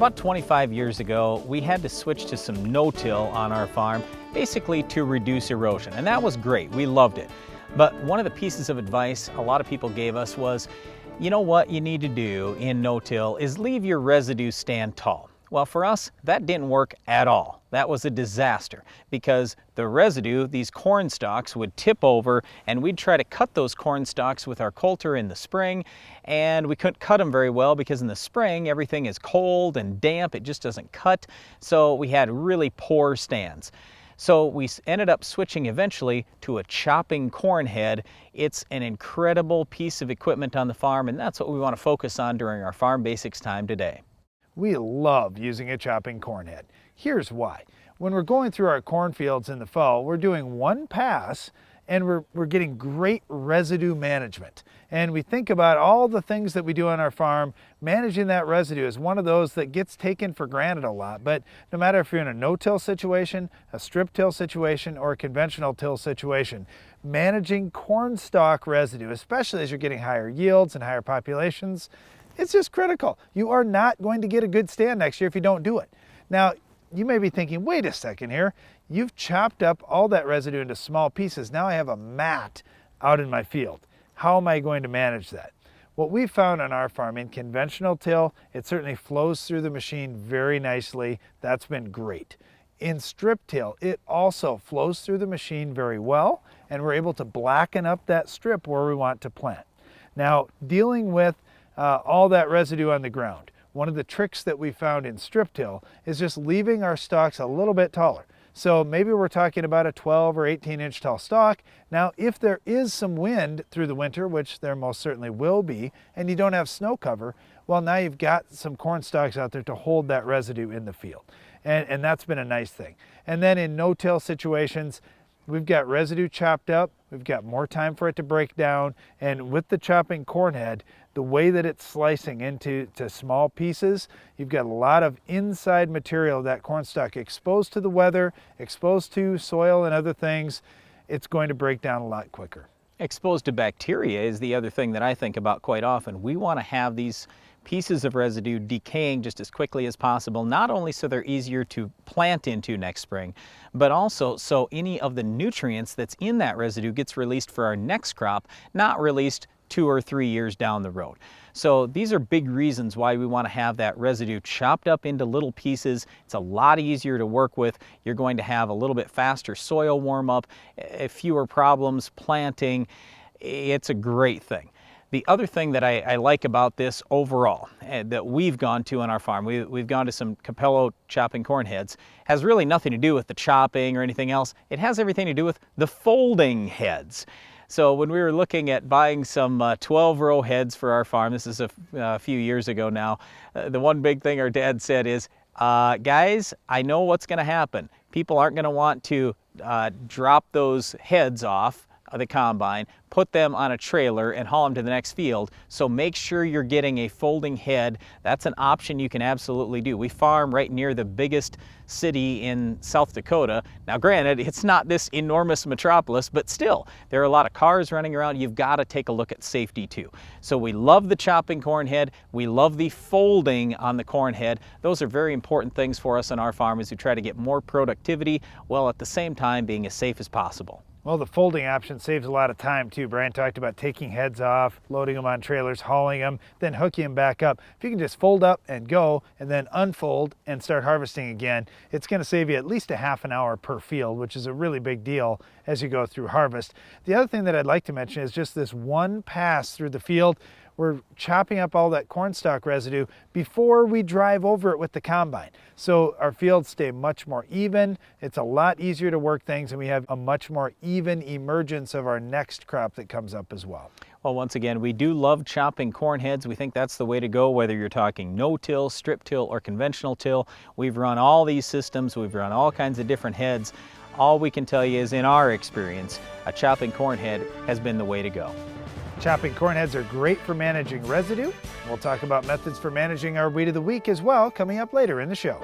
About 25 years ago, we had to switch to some no-till on our farm, basically to reduce erosion, and that was great. We loved it. But one of the pieces of advice a lot of people gave us was, you know what you need to do in no-till is leave your residue stand tall. Well, for us, that didn't work at all. That was a disaster because the residue, these corn stalks, would tip over and we'd try to cut those corn stalks with our coulter in the spring, and we couldn't cut them very well because in the spring everything is cold and damp, it just doesn't cut, so we had really poor stands. So we ended up switching eventually to a chopping corn head. It's an incredible piece of equipment on the farm, and that's what we want to focus on during our Farm Basics time today. We love using a chopping corn head. Here's why. When we're going through our cornfields in the fall, we're doing one pass and we're getting great residue management. And we think about all the things that we do on our farm, managing that residue is one of those that gets taken for granted a lot. But no matter if you're in a no-till situation, a strip till situation, or a conventional till situation, managing corn stalk residue, especially as you're getting higher yields and higher populations, it's just critical. You are not going to get a good stand next year if you don't do it. Now, you may be thinking, wait a second here, you've chopped up all that residue into small pieces. Now I have a mat out in my field. How am I going to manage that? What we found on our farm in conventional till, it certainly flows through the machine very nicely. That's been great. In strip till, it also flows through the machine very well, and we're able to blacken up that strip where we want to plant. Now, dealing with all that residue on the ground, one of the tricks that we found in strip till is just leaving our stalks a little bit taller. So maybe we're talking about a 12 or 18 inch tall stalk. Now, if there is some wind through the winter, which there most certainly will be, and you don't have snow cover, well, now you've got some corn stalks out there to hold that residue in the field. And that's been a nice thing. And then in no-till situations, we've got residue chopped up, we've got more time for it to break down, and with the chopping corn head, the way that it's slicing into small pieces, you've got a lot of inside material of that corn stalk exposed to the weather, exposed to soil and other things. It's going to break down a lot quicker. Exposed to bacteria is the other thing that I think about quite often. We want to have these pieces of residue decaying just as quickly as possible, not only so they're easier to plant into next spring, but also so any of the nutrients that's in that residue gets released for our next crop, not released 2 or 3 years down the road. So these are big reasons why we want to have that residue chopped up into little pieces. It's a lot easier to work with. You're going to have a little bit faster soil warm up, fewer problems planting. It's a great thing. The other thing that I like about this overall, that we've gone to on our farm, we've gone to some Capello chopping corn heads, has really nothing to do with the chopping or anything else. It has everything to do with the folding heads. So when we were looking at buying some 12-row heads for our farm, this is a few years ago now, the one big thing our dad said is, guys, I know what's going to happen. People aren't going to want to drop those heads off the combine, put them on a trailer and haul them to the next field. So make sure you're getting a folding head. That's an option you can absolutely do. We farm right near the biggest city in South Dakota. Now granted, it's not this enormous metropolis, but still, there are a lot of cars running around. You've got to take a look at safety too. So we love the chopping corn head. We love the folding on the corn head. Those are very important things for us on our farm as we try to get more productivity while at the same time being as safe as possible. Well, the folding option saves a lot of time too. Brian talked about taking heads off, loading them on trailers, hauling them, then hooking them back up. If you can just fold up and go and then unfold and start harvesting again, it's going to save you at least a half an hour per field, which is a really big deal as you go through harvest. The other thing that I'd like to mention is just this one pass through the field. We're chopping up all that corn stalk residue before we drive over it with the combine. So our fields stay much more even. It's a lot easier to work things, and we have a much more even emergence of our next crop that comes up as well. Well, once again, we do love chopping corn heads. We think that's the way to go, whether you're talking no-till, strip till, or conventional till. We've run all these systems. We've run all kinds of different heads. All we can tell you is, in our experience, a chopping corn head has been the way to go. Chopping corn heads are great for managing residue. We'll talk about methods for managing our weed of the week as well coming up later in the show.